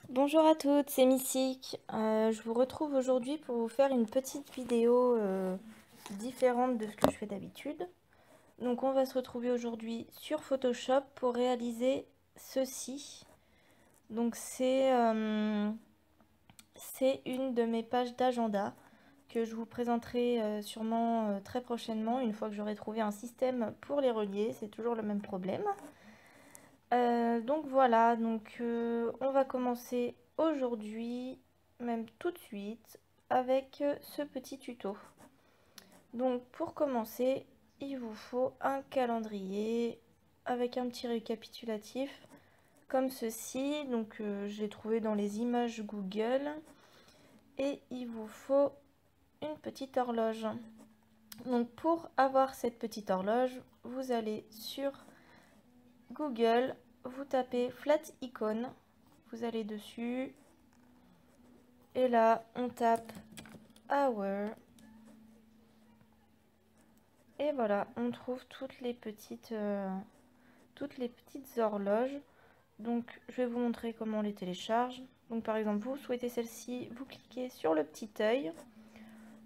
Bonjour à toutes, c'est Missik. Je vous retrouve aujourd'hui pour vous faire une petite vidéo différente de ce que je fais d'habitude. Donc on va se retrouver aujourd'hui sur Photoshop pour réaliser ceci. Donc c'est une de mes pages d'agenda que je vous présenterai sûrement très prochainement une fois que j'aurai trouvé un système pour les relier. C'est toujours le même problème. Donc voilà, on va commencer aujourd'hui, même tout de suite, avec ce petit tuto. Donc pour commencer, il vous faut un calendrier avec un petit récapitulatif comme ceci. Donc je l'ai trouvé dans les images Google. Et il vous faut une petite horloge. Donc pour avoir cette petite horloge, vous allez sur Google, vous tapez Flat Icon, vous allez dessus, et là on tape Hour, et voilà, on trouve toutes les petites horloges. Donc je vais vous montrer comment on les télécharge. Donc par exemple, vous souhaitez celle-ci, vous cliquez sur le petit œil,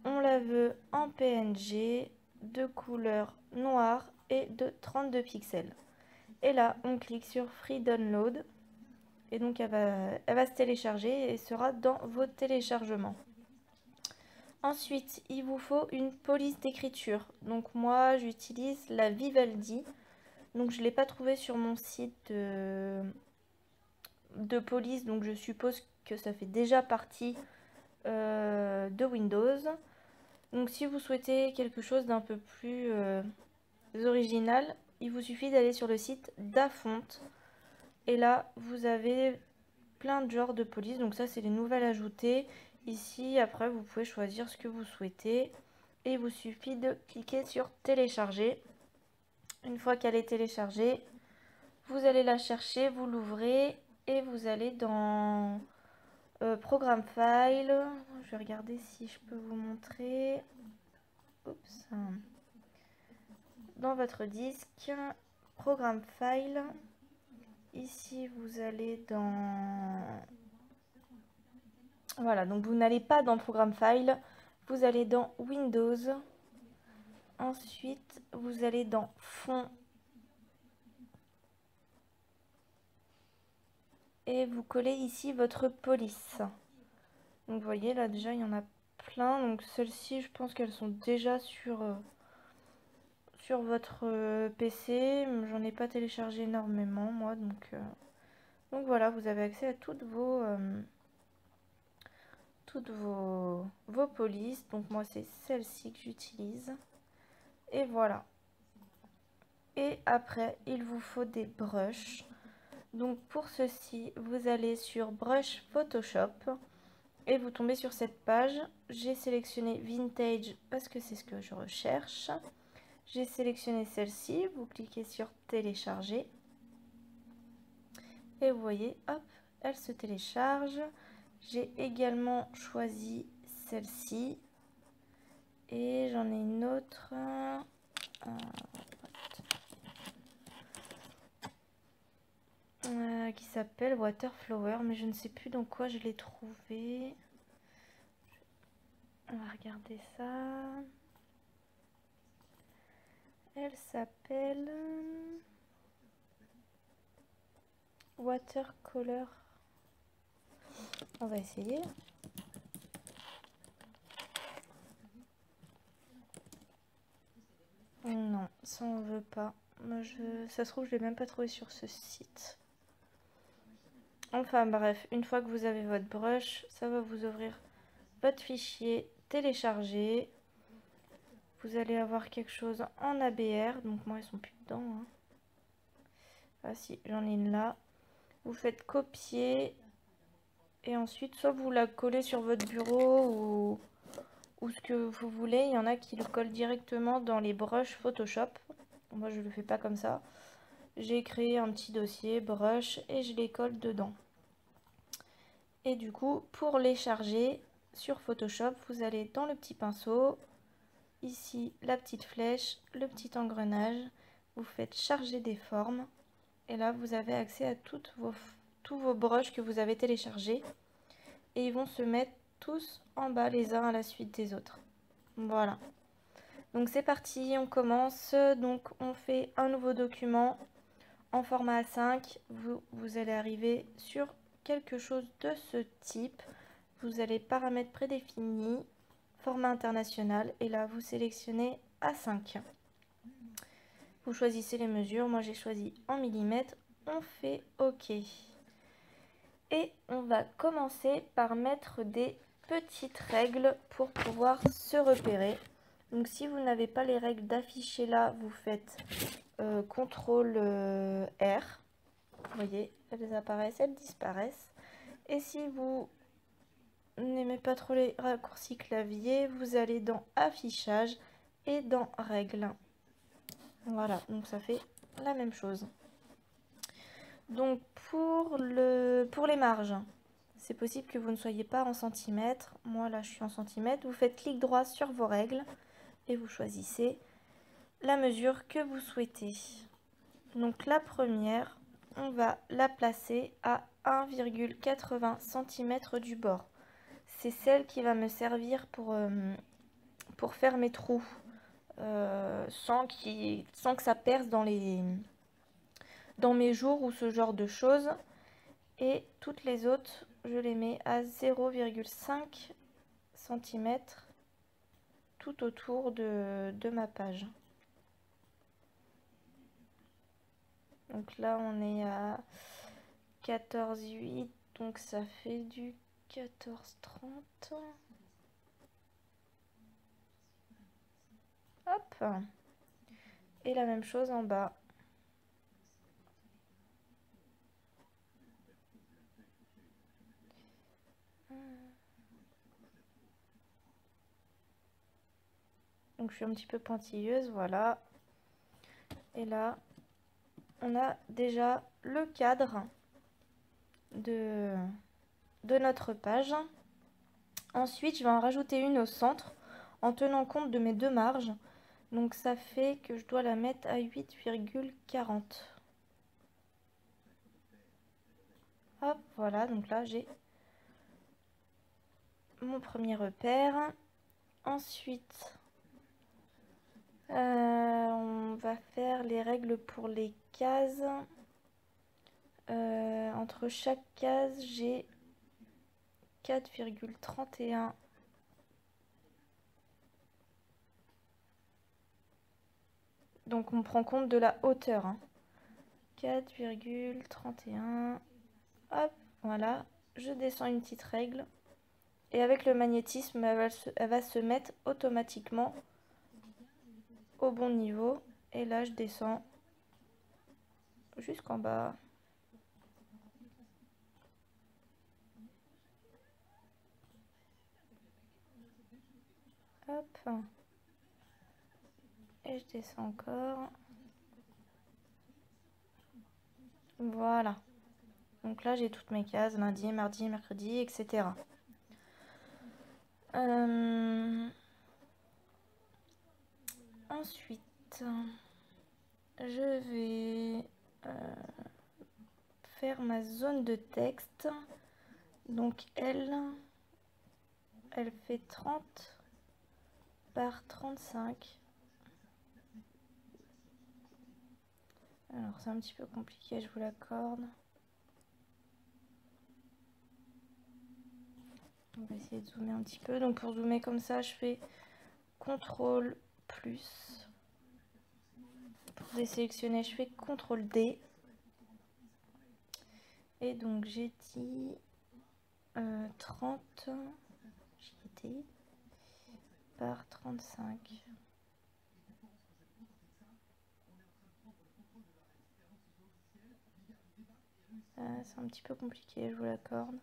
on la veut en PNG, de couleur noire et de 32 pixels. Et là, on clique sur Free Download. Et donc elle va se télécharger et sera dans vos téléchargements. Ensuite, il vous faut une police d'écriture. Donc moi, j'utilise la Vivaldi. Donc je ne l'ai pas trouvé sur mon site de police. Donc je suppose que ça fait déjà partie de Windows. Donc si vous souhaitez quelque chose d'un peu plus original, il vous suffit d'aller sur le site d'Afont. Et là, vous avez plein de genres de police. Donc ça, c'est les nouvelles ajoutées. Ici, après, vous pouvez choisir ce que vous souhaitez. Et il vous suffit de cliquer sur télécharger. Une fois qu'elle est téléchargée, vous allez la chercher, vous l'ouvrez et vous allez dans Programme File. Je vais regarder si je peux vous montrer. Oups. Dans votre disque, Programme File. Ici, vous allez dans... Voilà, donc vous n'allez pas dans Programme File, vous allez dans Windows. Ensuite, vous allez dans Fond. Et vous collez ici votre police. Donc vous voyez, là déjà, il y en a plein. Donc celles-ci, je pense qu'elles sont déjà sur votre PC. J'en ai pas téléchargé énormément, moi. Donc voilà, vous avez accès à vos polices. Donc moi, c'est celle-ci que j'utilise. Et voilà. Et après, il vous faut des brushes. Donc pour ceci, vous allez sur Brush Photoshop et vous tombez sur cette page. J'ai sélectionné Vintage parce que c'est ce que je recherche. J'ai sélectionné celle-ci, vous cliquez sur télécharger. Et vous voyez, hop, elle se télécharge. J'ai également choisi celle-ci. Et j'en ai une autre. Qui s'appelle Waterflower, mais je ne sais plus dans quoi je l'ai trouvé. On va regarder ça. Elle s'appelle Watercolor. On va essayer. Non, ça on veut pas. Moi, ça se trouve, je l'ai même pas trouvé sur ce site. Enfin bref, une fois que vous avez votre brush, ça va vous ouvrir votre fichier téléchargé. Vous allez avoir quelque chose en ABR. Donc moi, ils sont plus dedans. Hein. Ah si, j'en ai une là. Vous faites copier. Et ensuite, soit vous la collez sur votre bureau ou ce que vous voulez. Il y en a qui le collent directement dans les brushes Photoshop. Moi, je ne le fais pas comme ça. J'ai créé un petit dossier brush et je les colle dedans. Et du coup, pour les charger sur Photoshop, vous allez dans le petit pinceau. Ici, la petite flèche, le petit engrenage. Vous faites charger des formes. Et là, vous avez accès à toutes tous vos brushes que vous avez téléchargés. Et ils vont se mettre tous en bas les uns à la suite des autres. Voilà. Donc c'est parti, on commence. Donc on fait un nouveau document en format A5. Vous allez arriver sur quelque chose de ce type. Vous allez paramètres prédéfinis, format international. Et là, vous sélectionnez A5. Vous choisissez les mesures. Moi, j'ai choisi en millimètres. On fait OK. Et on va commencer par mettre des petites règles pour pouvoir se repérer. Donc si vous n'avez pas les règles d'afficher là, vous faites CTRL R. Vous voyez, elles apparaissent, elles disparaissent. Et si vous n'aimez pas trop les raccourcis clavier, vous allez dans affichage et dans règles. Voilà, donc ça fait la même chose. Donc pour les marges, c'est possible que vous ne soyez pas en centimètres. Moi là je suis en centimètres. Vous faites clic droit sur vos règles et vous choisissez la mesure que vous souhaitez. Donc la première, on va la placer à 1,80 cm du bord. C'est celle qui va me servir pour faire mes trous sans que ça perce dans mes jours ou ce genre de choses. Et toutes les autres, je les mets à 0,5 cm tout autour de ma page. Donc là, on est à 14,8, donc ça fait du 14,30. Hop. Et la même chose en bas. Donc je suis un petit peu pointilleuse, voilà. Et là, on a déjà le cadre de notre page. Ensuite, je vais en rajouter une au centre en tenant compte de mes deux marges. Donc ça fait que je dois la mettre à 8,40. Hop, voilà, donc là j'ai mon premier repère. Ensuite, on va faire les règles pour les cases. Entre chaque case, j'ai 4,31. Donc on prend compte de la hauteur. 4,31. Hop, voilà. Je descends une petite règle. Et avec le magnétisme, elle va se mettre automatiquement au bon niveau. Et là, je descends jusqu'en bas. Hop. Et je descends encore. Voilà. Donc là, j'ai toutes mes cases, lundi, mardi, mercredi, etc. Ensuite, je vais faire ma zone de texte. Donc elle fait 30 par 35. Alors c'est un petit peu compliqué, je vous l'accorde. On va essayer de zoomer un petit peu. Donc pour zoomer comme ça, je fais CTRL plus. Pour désélectionner, je fais CTRL D. Et donc j'ai dit 30 JT par 35. C'est un petit peu compliqué, je vous l'accorde.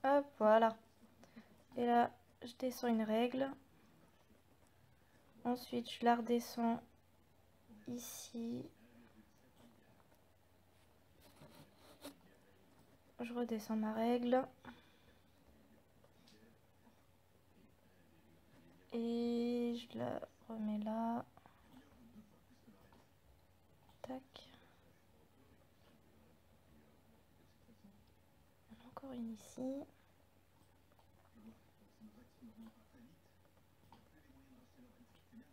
Hop, voilà. Et là, je descends une règle. Ensuite, je la redescends ici. Je redescends ma règle. Et je la remets là. Tac. Encore une ici.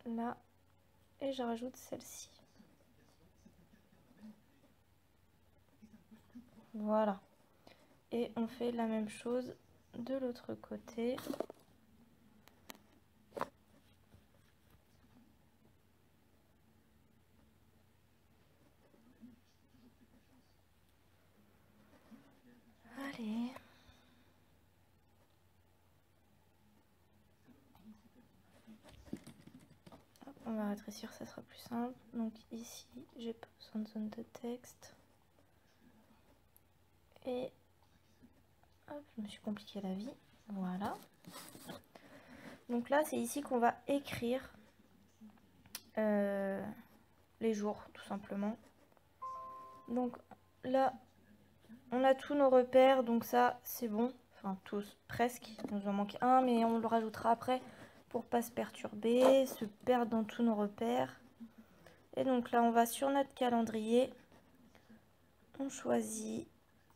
Là. Et je rajoute celle-ci. Voilà. Et on fait la même chose de l'autre côté. Allez. Hop, on va rétrécir, ça sera plus simple. Donc ici, j'ai pas besoin de zone de texte. Et hop, je me suis compliqué la vie. Voilà. Donc là, c'est ici qu'on va écrire les jours, tout simplement. Donc là, on a tous nos repères, donc ça, c'est bon. Enfin, tous, presque. Il nous en manque un, mais on le rajoutera après pour pas se perturber, se perdre dans tous nos repères. Et donc là, on va sur notre calendrier. On choisit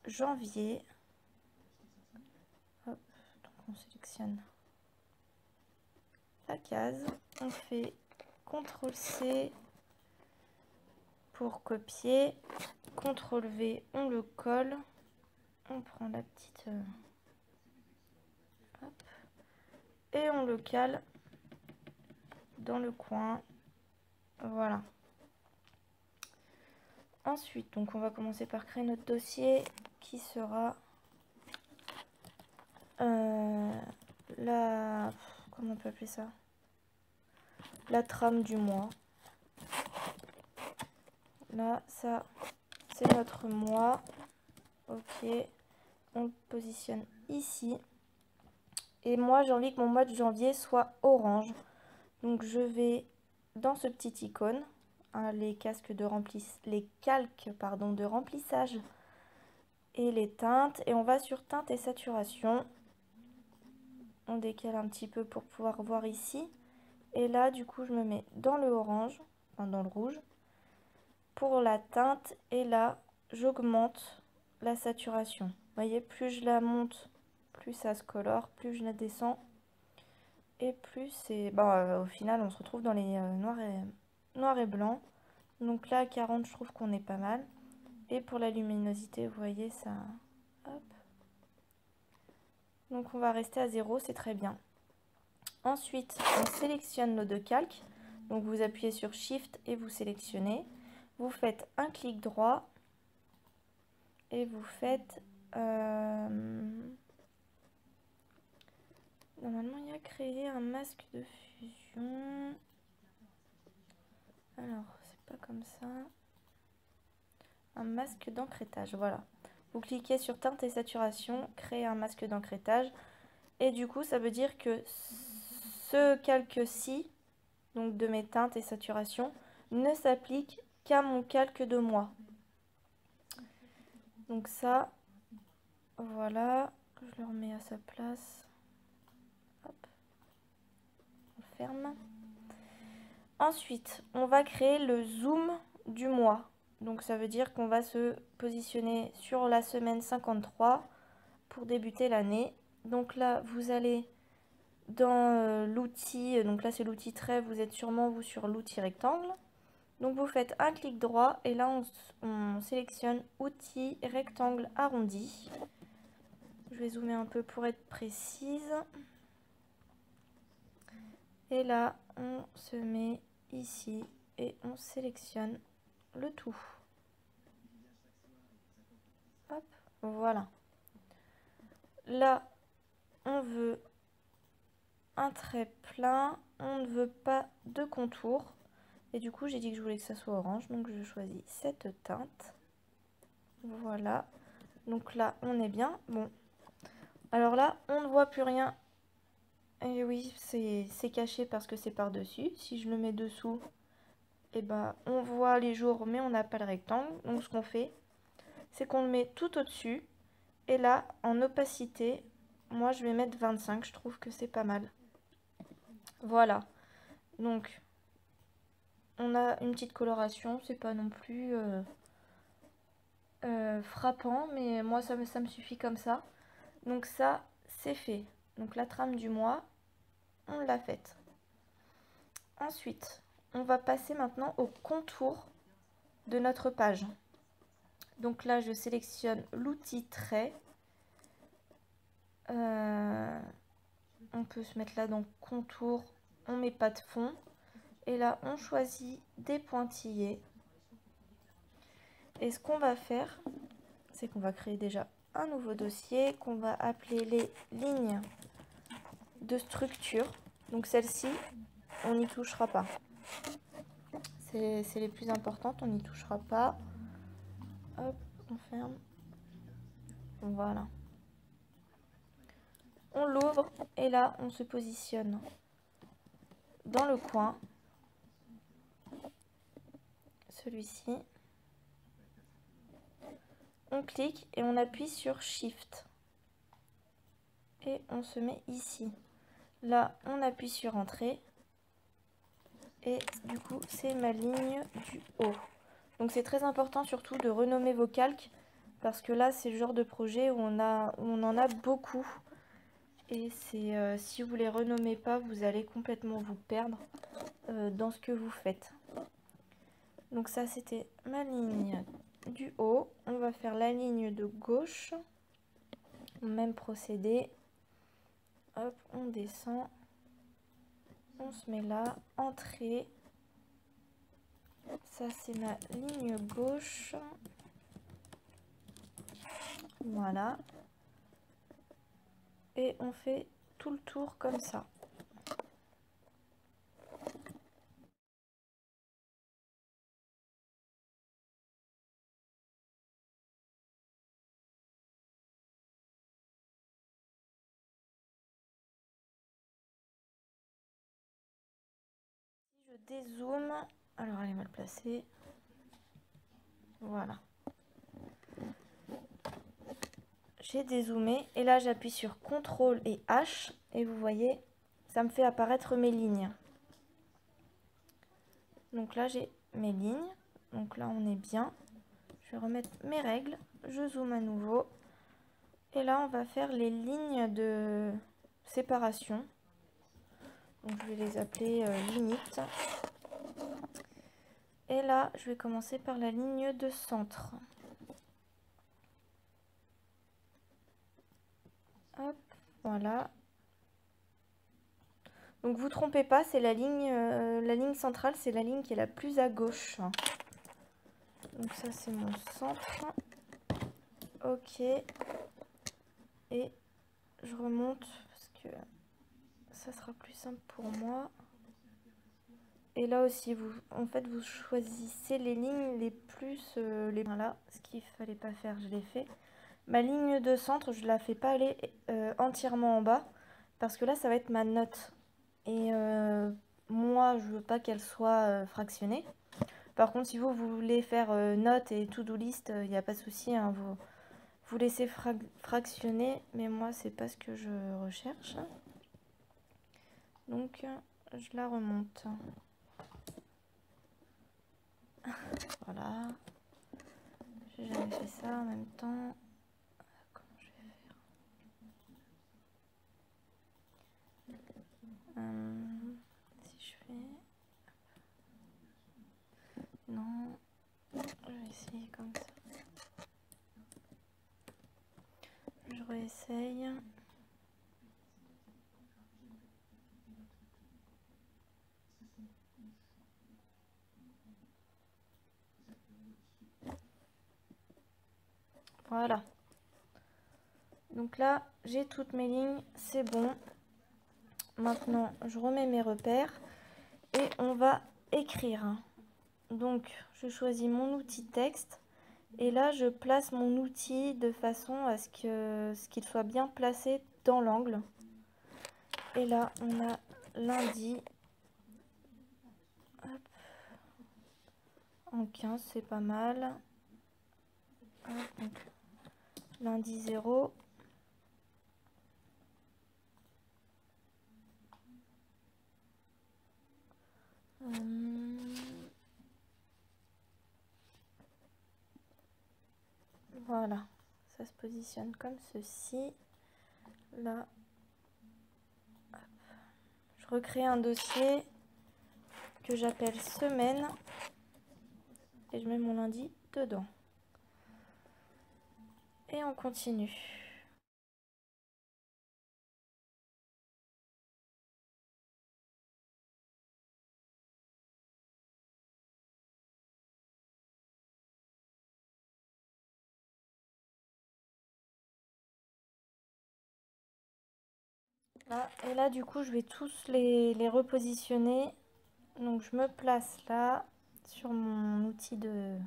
janvier. Hop, donc on sélectionne la case. On fait CTRL-C pour copier. CTRL-V, on le colle. On prend la petite... hop, et on le cale dans le coin. Voilà. Ensuite, donc on va commencer par créer notre dossier qui sera la... comment on peut appeler ça? La trame du mois. Là, ça, c'est notre mois. Ok. On le positionne ici. Et moi, j'ai envie que mon mois de janvier soit orange. Donc, je vais dans ce petit icône, hein, les calques de remplissage et les teintes. Et on va sur teinte et saturation. On décale un petit peu pour pouvoir voir ici. Et là, du coup, je me mets dans le orange, enfin dans le rouge, pour la teinte. Et là, j'augmente la saturation. Vous voyez, plus je la monte, plus ça se colore, plus je la descends. Et plus c'est... Bon, au final, on se retrouve dans les noir et blanc. Donc là, à 40, je trouve qu'on est pas mal. Et pour la luminosité, vous voyez, ça... Hop. Donc on va rester à 0, c'est très bien. Ensuite, on sélectionne nos deux calques. Donc vous appuyez sur Shift et vous sélectionnez. Vous faites un clic droit. Et vous faites... Normalement, il y a créé un masque de fusion. Alors, c'est pas comme ça. Un masque d'encrêtage, voilà. Vous cliquez sur teinte et saturation, créer un masque d'encrêtage. Et du coup, ça veut dire que ce calque-ci, donc de mes teintes et saturations, ne s'applique qu'à mon calque de moi. Donc ça, voilà. Je le remets à sa place. Hop. On ferme. Ensuite, on va créer le zoom du mois. Donc ça veut dire qu'on va se positionner sur la semaine 53 pour débuter l'année. Donc là, vous allez dans l'outil, donc là c'est l'outil trait, vous êtes sûrement vous sur l'outil rectangle. Donc vous faites un clic droit et là on sélectionne outil rectangle arrondi. Je vais zoomer un peu pour être précise. Et là on se met ici et on sélectionne le tout. Hop, voilà. Là, on veut un trait plein, on ne veut pas de contour. Et du coup, j'ai dit que je voulais que ça soit orange, donc je choisis cette teinte. Voilà. Donc là, on est bien. Bon. Alors là, on ne voit plus rien. Et oui, c'est caché parce que c'est par-dessus. Si je le mets dessous, eh ben, on voit les jours, mais on n'a pas le rectangle. Donc ce qu'on fait, c'est qu'on le met tout au-dessus. Et là, en opacité, moi, je vais mettre 25. Je trouve que c'est pas mal. Voilà. Donc, on a une petite coloration, c'est pas non plus frappant, mais moi ça me suffit comme ça. Donc ça, c'est fait. Donc la trame du mois, on l'a faite. Ensuite, on va passer maintenant au contour de notre page. Donc là, je sélectionne l'outil trait. On peut se mettre là dans contour, on met pas de fond. Et là, on choisit des pointillés. Et ce qu'on va faire, c'est qu'on va créer déjà un nouveau dossier qu'on va appeler les lignes de structure. Donc celle-ci, on n'y touchera pas. C'est les plus importantes, on n'y touchera pas. Hop, on ferme. Voilà. On l'ouvre et là, on se positionne dans le coin. Celui-ci. On clique et on appuie sur Shift. Et on se met ici. Là, on appuie sur Entrée. Et du coup, c'est ma ligne du haut. Donc c'est très important surtout de renommer vos calques. Parce que là, c'est le genre de projet où on en a beaucoup. Et c'est si vous les renommez pas, vous allez complètement vous perdre dans ce que vous faites. Donc ça, c'était ma ligne du haut. On va faire la ligne de gauche. Même procédé. Hop, on descend. On se met là. Entrée. Ça, c'est ma ligne gauche. Voilà. Et on fait tout le tour comme ça. Si je dézoome, alors elle est mal placée. Voilà. J'ai dézoomé et là j'appuie sur CTRL et H et vous voyez, ça me fait apparaître mes lignes. Donc là j'ai mes lignes. Donc là on est bien. Je vais remettre mes règles. Je zoome à nouveau. Et là on va faire les lignes de séparation. Donc je vais les appeler limites. Et là je vais commencer par la ligne de centre. Hop, voilà. Donc vous trompez pas, c'est la ligne centrale, c'est la ligne qui est la plus à gauche. Donc ça c'est mon centre. Ok. Et je remonte parce que ça sera plus simple pour moi. Et là aussi, en fait, vous choisissez les lignes les plus... Voilà, ce qu'il fallait pas faire, je l'ai fait. Ma ligne de centre, je la fais pas aller entièrement en bas. Parce que là, ça va être ma note. Et moi, je veux pas qu'elle soit fractionnée. Par contre, si vous voulez faire note et to-do list, il n'y a pas de souci. Hein, vous laissez fractionner. Mais moi, c'est pas ce que je recherche. Donc, je la remonte. Voilà. J'ai jamais fait ça en même temps. Comment je vais faire si je fais... Non. Je vais essayer comme ça. Je réessaye. Voilà. Donc là, j'ai toutes mes lignes, c'est bon. Maintenant, je remets mes repères et on va écrire. Donc, je choisis mon outil texte et là, je place mon outil de façon à ce qu'il soit bien placé dans l'angle. Et là, on a lundi. Hop. En 15, c'est pas mal. Hop, donc, lundi 0. Voilà, ça se positionne comme ceci. Là, je recrée un dossier que j'appelle semaine et je mets mon lundi dedans. Et on continue. Là, et là, du coup, je vais tous les repositionner. Donc, je me place là sur mon outil de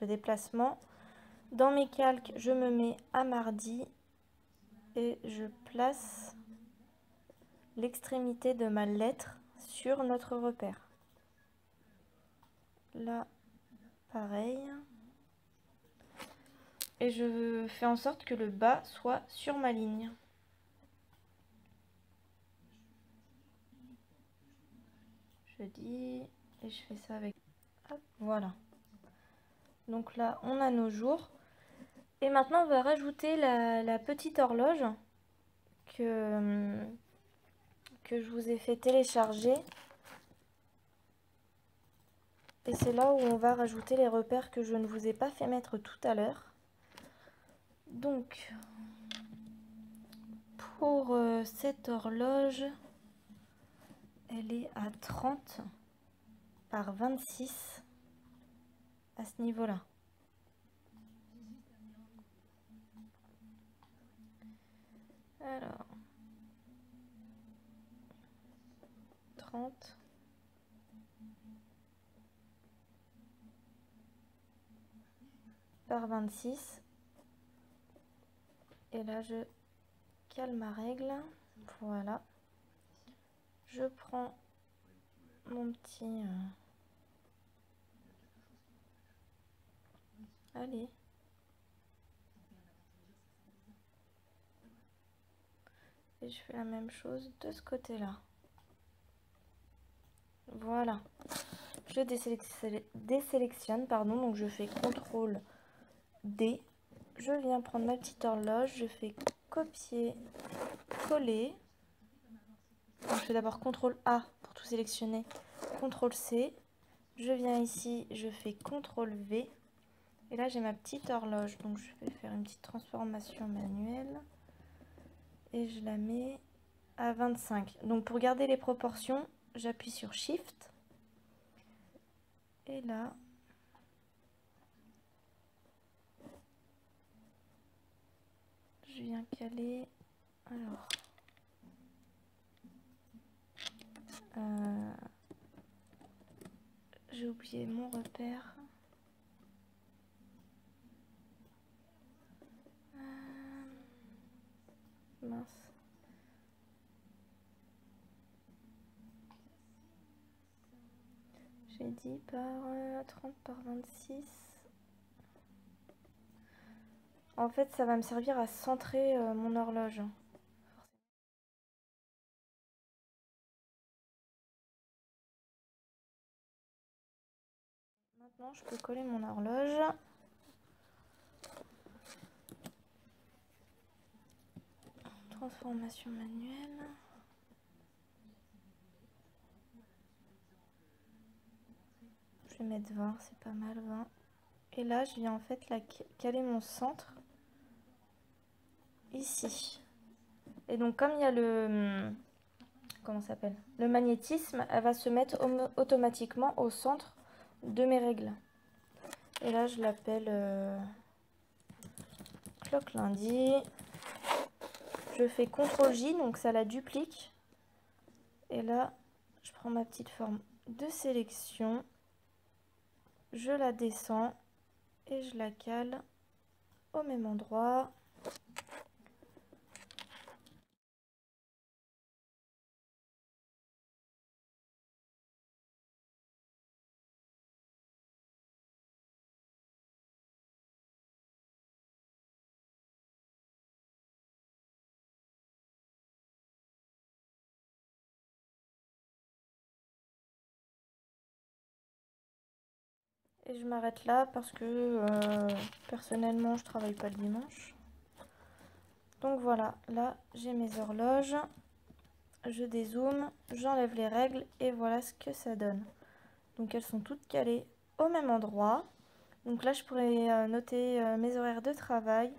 déplacement. Dans mes calques, je me mets à mardi et je place l'extrémité de ma lettre sur notre repère. Là, pareil. Et je fais en sorte que le bas soit sur ma ligne. Je dis et je fais ça avec... Hop, voilà. Donc là, on a nos jours. Et maintenant, on va rajouter la petite horloge que je vous ai fait télécharger. Et c'est là où on va rajouter les repères que je ne vous ai pas fait mettre tout à l'heure. Donc, pour cette horloge, elle est à 30 par 26 à ce niveau-là. Alors, 30 par 26. Et là, je cale ma règle. Voilà. Je prends mon petit... Allez. Et je fais la même chose de ce côté-là. Voilà. Je désélectionne, pardon, donc je fais CTRL D. Je viens prendre ma petite horloge, je fais copier, coller. Donc je fais d'abord CTRL A pour tout sélectionner, CTRL C. Je viens ici, je fais CTRL V. Et là j'ai ma petite horloge, donc je vais faire une petite transformation manuelle. Et je la mets à 25. Donc pour garder les proportions, j'appuie sur Shift. Et là, je viens caler. Alors, j'ai oublié mon repère. Mince. J'ai dit par 30 par 26. En fait, ça va me servir à centrer mon horloge. Maintenant, je peux coller mon horloge. Transformation manuelle. Je vais mettre 20, c'est pas mal 20. Et là, je viens en fait caler mon centre ici. Et donc, comme il y a le... Comment ça s'appelle? Le magnétisme, elle va se mettre automatiquement au centre de mes règles. Et là, je l'appelle clock lundi. Je fais CTRL J, donc ça la duplique. Et là, je prends ma petite forme de sélection. Je la descends et je la cale au même endroit. Et je m'arrête là parce que personnellement je travaille pas le dimanche. Donc voilà, là j'ai mes horloges. Je dézoome, j'enlève les règles et voilà ce que ça donne. Donc elles sont toutes calées au même endroit. Donc là je pourrais noter mes horaires de travail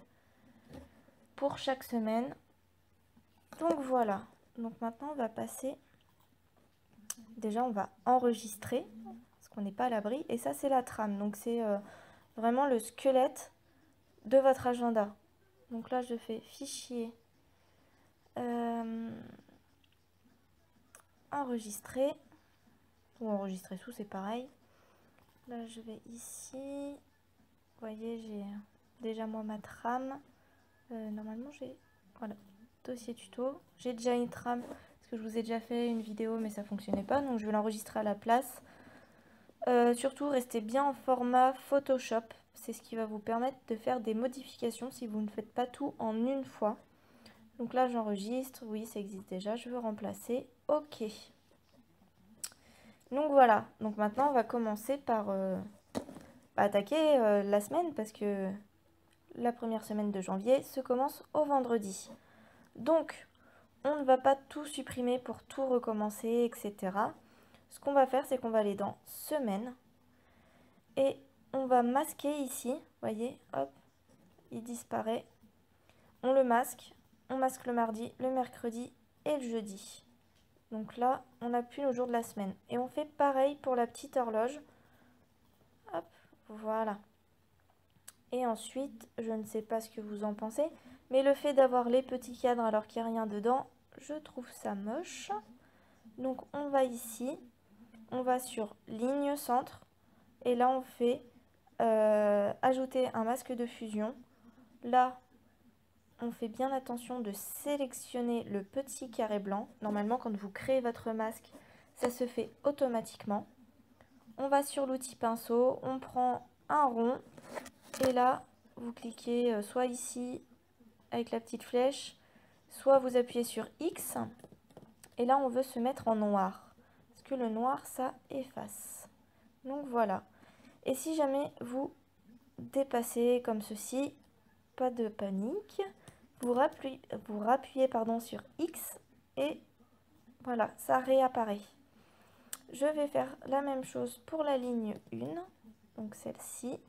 pour chaque semaine. Donc voilà. Donc maintenant on va passer. Déjà on va enregistrer parce qu'on n'est pas à l'abri. Et ça c'est la trame. Donc c'est vraiment le squelette de votre agenda. Donc là je fais fichier, enregistrer. Ou enregistrer sous, c'est pareil. Là je vais ici. Vous voyez, j'ai déjà moi ma trame. Normalement j'ai... Voilà, dossier tuto. J'ai déjà une trame parce que je vous ai déjà fait une vidéo mais ça fonctionnait pas. Donc je vais l'enregistrer à la place. Surtout restez bien en format Photoshop. C'est ce qui va vous permettre de faire des modifications si vous ne faites pas tout en une fois. Donc là j'enregistre. Oui, ça existe déjà. Je veux remplacer. OK. Donc voilà. Donc maintenant on va commencer par attaquer la semaine parce que la première semaine de janvier se commence au vendredi. Donc, on ne va pas tout supprimer pour tout recommencer, etc. Ce qu'on va faire, c'est qu'on va aller dans semaine et on va masquer ici. Vous voyez, hop, il disparaît. On le masque. On masque le mardi, le mercredi et le jeudi. Donc là, on n'a plus nos jours de la semaine. Et on fait pareil pour la petite horloge. Hop, voilà. Et ensuite, je ne sais pas ce que vous en pensez, mais le fait d'avoir les petits cadres alors qu'il n'y a rien dedans, je trouve ça moche. Donc on va ici, on va sur ligne centre, et là on fait ajouter un masque de fusion. Là, on fait bien attention de sélectionner le petit carré blanc. Normalement, quand vous créez votre masque, ça se fait automatiquement. On va sur l'outil pinceau, on prend un rond, et là, vous cliquez soit ici avec la petite flèche, soit vous appuyez sur X. Et là, on veut se mettre en noir. Parce que le noir, ça efface. Donc voilà. Et si jamais vous dépassez comme ceci, pas de panique. Vous rappuyez sur X et voilà, ça réapparaît. Je vais faire la même chose pour la ligne 1, donc celle-ci.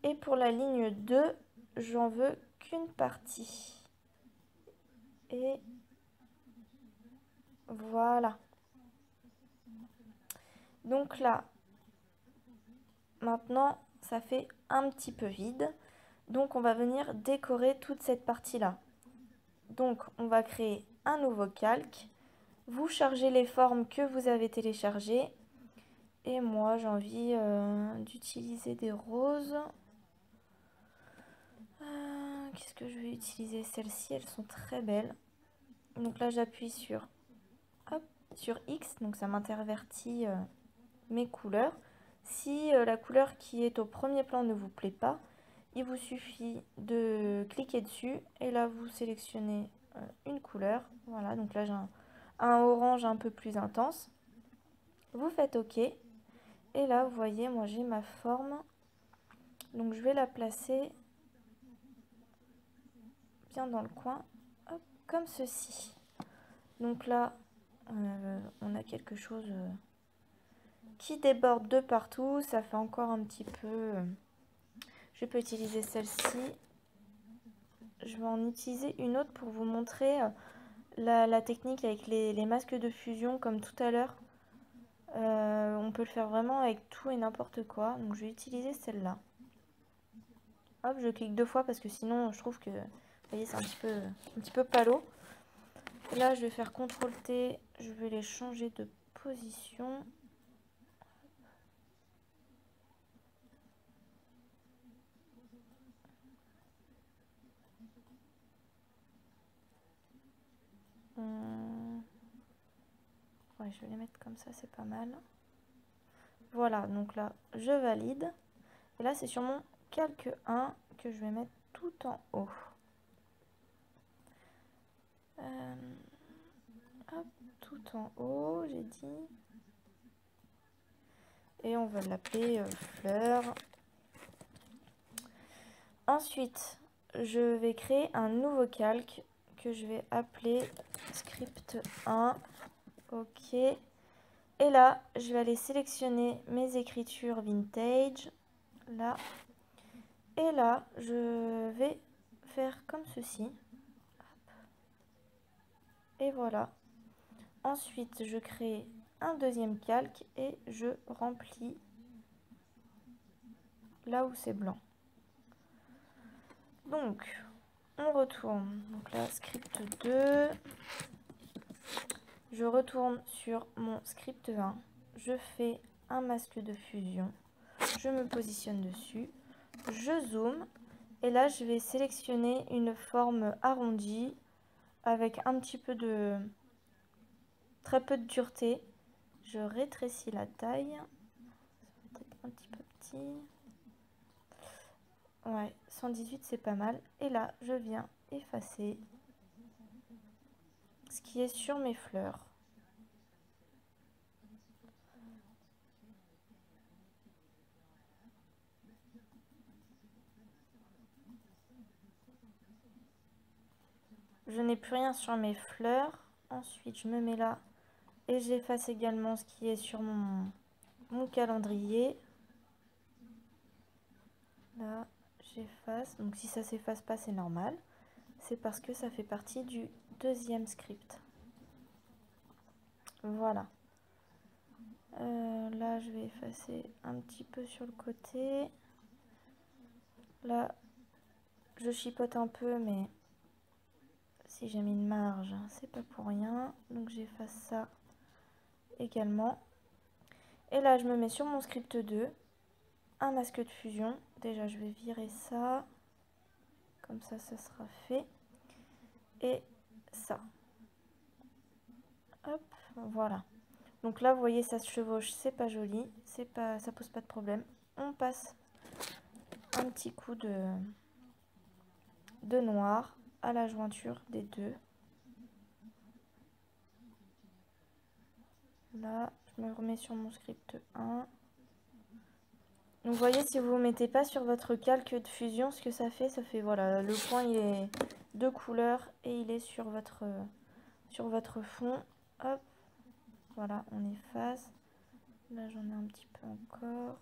Et pour la ligne 2, j'en veux qu'une partie. Et voilà. Donc là, maintenant, ça fait un petit peu vide. Donc on va venir décorer toute cette partie-là. Donc on va créer un nouveau calque. Vous chargez les formes que vous avez téléchargées. Et moi, j'ai envie d'utiliser des roses. Qu'est-ce que je vais utiliser? Celles-ci, elles sont très belles. Donc là, j'appuie sur X. Donc ça m'intervertit mes couleurs. Si la couleur qui est au premier plan ne vous plaît pas, il vous suffit de cliquer dessus et là vous sélectionnez une couleur. Voilà, donc là j'ai un orange un peu plus intense. Vous faites OK. Et là, vous voyez, moi j'ai ma forme. Donc je vais la placer bien dans le coin, hop, comme ceci. Donc là, on a quelque chose qui déborde de partout. Ça fait encore un petit peu... je peux utiliser celle-ci. Je vais en utiliser une autre pour vous montrer la technique avec les masques de fusion comme tout à l'heure. On peut le faire vraiment avec tout et n'importe quoi. Donc je vais utiliser celle-là. Hop, je clique 2 fois parce que sinon je trouve que, vous voyez, c'est un petit peu palo. Et là, je vais faire CTRL T. Je vais les changer de position. Ouais, je vais les mettre comme ça, c'est pas mal. Voilà, donc là, je valide. Et là, c'est sur mon calque 1 que je vais mettre tout en haut. Hop, tout en haut, j'ai dit. et on va l'appeler fleur. Ensuite, je vais créer un nouveau calque que je vais appeler script 1. Ok. Et là, je vais aller sélectionner mes écritures vintage. Là. Et là, je vais faire comme ceci. Et voilà. Ensuite, je crée un deuxième calque et je remplis là où c'est blanc. Donc, on retourne. Donc là, script 2. Je retourne sur mon script 1. Je fais un masque de fusion. Je me positionne dessus. Je zoome. Et là, je vais sélectionner une forme arrondie avec un petit peu de... très peu de dureté. Je rétrécis la taille. Peut-être un petit peu petit. Ouais, 118 c'est pas mal. Et là, je viens effacer ce qui est sur mes fleurs. Je n'ai plus rien sur mes fleurs. Ensuite, je me mets là et j'efface également ce qui est sur mon calendrier. Là, j'efface. Donc si ça s'efface pas, c'est normal. C'est parce que ça fait partie du deuxième script. Voilà. Là, je vais effacer un petit peu sur le côté. Là, je chipote un peu, mais si j'ai mis une marge, c'est pas pour rien. Donc j'efface ça également. Et là, je me mets sur mon script 2, un masque de fusion. Déjà, je vais virer ça. Comme ça sera fait. Et ça. Hop, voilà. Donc là, vous voyez, ça se chevauche, c'est pas joli. Ça pose pas de problème. On passe un petit coup de noir à la jointure des deux. Là, je me remets sur mon script 1. Donc vous voyez, si vous ne mettez pas sur votre calque de fusion, ce que ça fait voilà, le point il est de couleur et il est sur votre fond. Hop, voilà, on efface. Là, j'en ai un petit peu encore.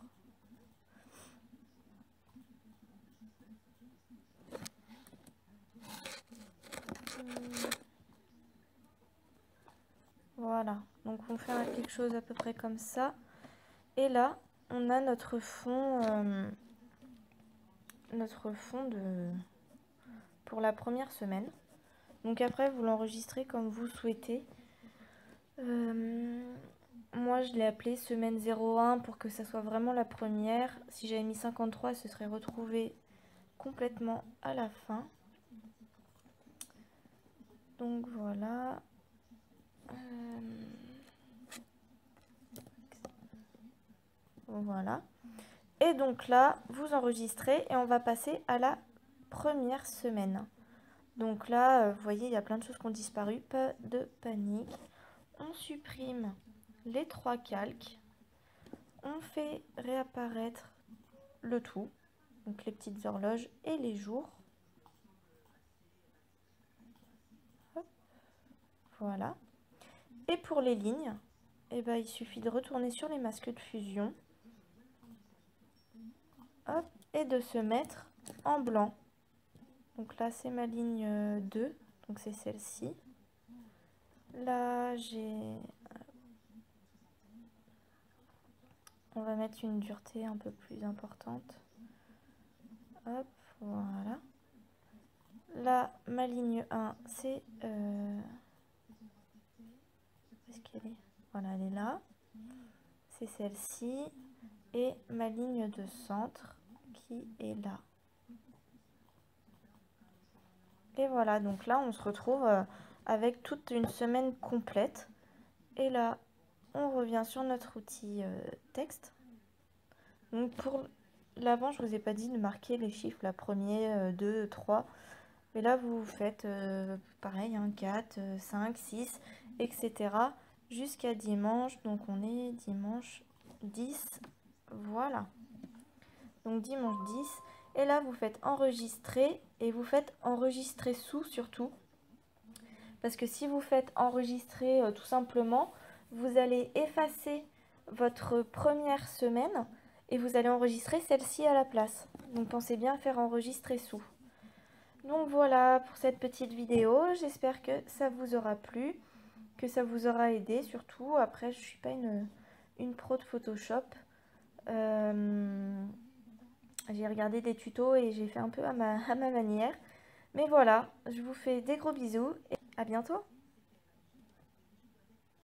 Voilà, donc on fait quelque chose à peu près comme ça. Et là, on a notre fond pour la première semaine. Donc après, vous l'enregistrez comme vous souhaitez. Moi, je l'ai appelé semaine 01 pour que ça soit vraiment la première. Si j'avais mis 53, ce serait retrouvé complètement à la fin. Donc voilà. Voilà. Et donc là, vous enregistrez et on va passer à la première semaine. Donc là, vous voyez, il y a plein de choses qui ont disparu. Pas de panique. On supprime les 3 calques. On fait réapparaître le tout. Donc les petites horloges et les jours. Hop. Voilà. Et pour les lignes, eh ben, il suffit de retourner sur les masques de fusion. Hop, et de se mettre en blanc. Donc là, c'est ma ligne 2. Donc c'est celle-ci. Là, on va mettre une dureté un peu plus importante. Hop, voilà. Là, ma ligne 1, c'est... où est-ce qu'elle est? Voilà, elle est là. C'est celle-ci. Et ma ligne de centre qui est là. Et voilà, donc là, on se retrouve avec toute une semaine complète. Et là, on revient sur notre outil texte. Donc pour l'avant, je ne vous ai pas dit de marquer les chiffres, la premier, 2, 3. Mais là, vous faites pareil, hein, 4, 5, 6, etc. jusqu'à dimanche. Donc on est dimanche 10. Voilà. Donc dimanche 10. Et là, vous faites enregistrer et vous faites enregistrer sous surtout. Parce que si vous faites enregistrer tout simplement, vous allez effacer votre première semaine et vous allez enregistrer celle-ci à la place. Donc pensez bien à faire enregistrer sous. Donc voilà pour cette petite vidéo. J'espère que ça vous aura plu, que ça vous aura aidé surtout. Après, je ne suis pas une pro de Photoshop. J'ai regardé des tutos et j'ai fait un peu à ma manière. Mais voilà, je vous fais des gros bisous et à bientôt.